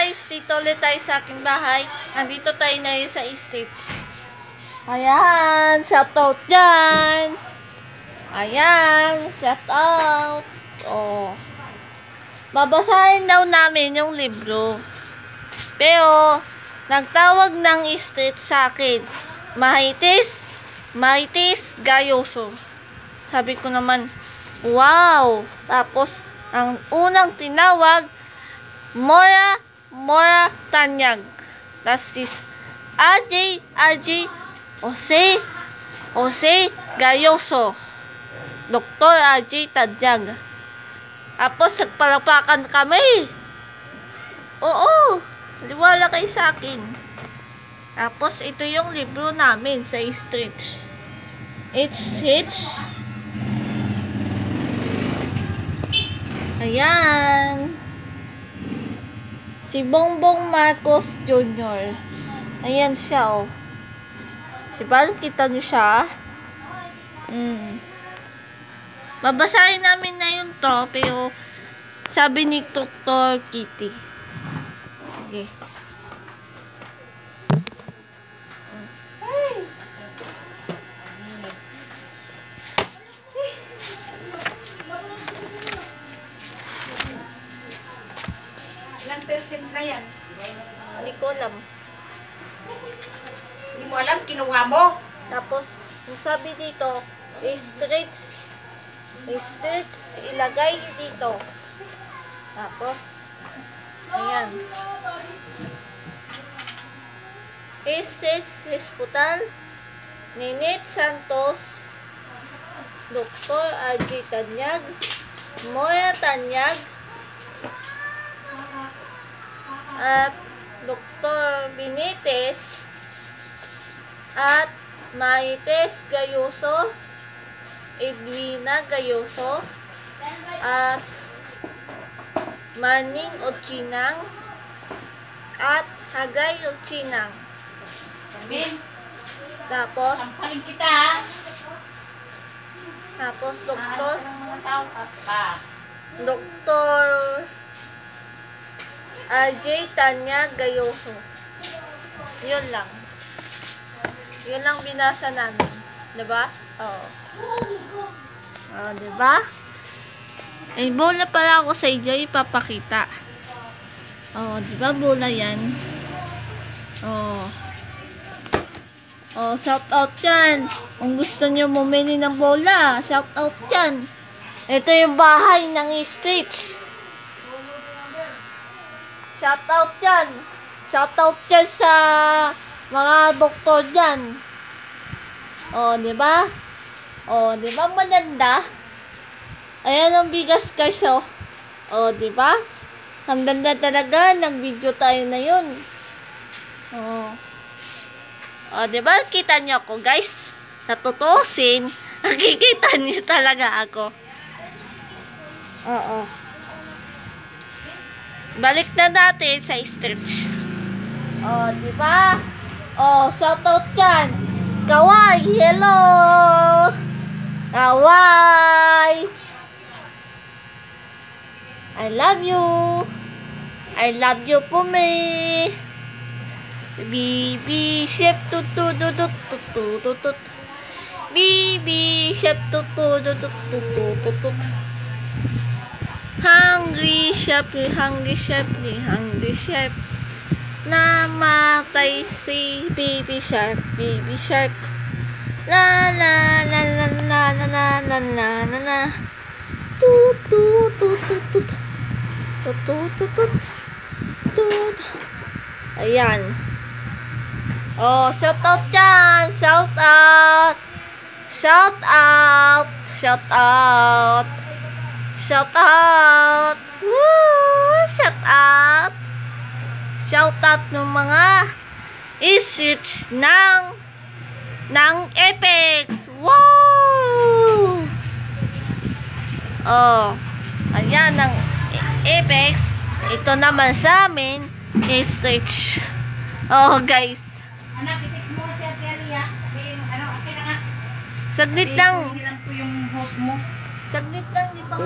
Guys, dito ulit tayo sa aking bahay. Nandito tayo na yun sa stage. Ayan, shoutout dyan. Ayan, shoutout. Oh. Babasahin daw namin yung libro. Pero, nagtawag ng stage sa akin. Mahitis, gayoso. Sabi ko naman, wow. Tapos, ang unang tinawag, Mora Tanyag. That's this. RJ, Jose Gayoso. Dr. RJ Tanyag. Tapos, nagpalapakan kami. Oo. Liwala kayo sa akin. Tapos, ito yung libro namin sa streets. It's ayan. Si Bongbong Marcos Jr. Ayan siya, oh. Diba? Kita nyo siya? Babasahin namin na yun to, pero sabi ni Dr. Kitty. Okay. Ilang percent na yan? Hindi ko alam. Hindi mo alam, kinuha mo. Tapos, yung sabi dito, streets, ilagay dito. Tapos, ayan. Streets, hospital, Ninit Santos, Dr. RJ Tanyag, Mora Tanyag, at Dr. Benitez, at Marites Gayoso, Edwina Gayoso, at Manning Ochinang, at Hagay Ochinang. Sabihin, Tapos, sampalin kita ha. tapos Dr. Ng mga tao ka. Dr. RJ Tanyag Gayoso. Yun lang. Yun lang binasa namin. Diba? Oo. Oo, diba? Ay, bola pala ako sa inyo ipapakita. Oo, diba bola yan? Oo. Oh, shout out yan. Kung gusto nyo bumili ng bola, shout out yan. Ito yung bahay ng Stitch. Shout out yan. Shout out yan sa mga doktor dyan. Oh, di ba? Oh, di ba maganda? Ayan ang bigas guys, oh. Oh, di ba? Ang ganda talaga. Nag-video tayo na yun. Oh. O, diba? Kita nyo ako, guys. Sa tutusin, nakikita nyo talaga ako. Oo. Balik na natin sa stretch. O, diba? O, shoutout yan. Kawai, hello! Kawai! I love you. I love you po me. Bibi chef tut Bibi chef tut Hungry chef namatay si baby shark la la la la la la la la la la la tut tut tut tut tut tut tut tut. Ayan. Oh, shout out yan. Shout out. Shout out. Shout out. Shout out. Woo! Shout out. Shout out ng mga isits ng Apex. Woo! Oh. Ayan ng Apex. Ito naman sa amin isits. Oh, guys. Anak, i-text mo si Ate Alia. Sabihin, akin na nga. Saglit lang. Hindi lang po yung host mo. Saglit lang, di pa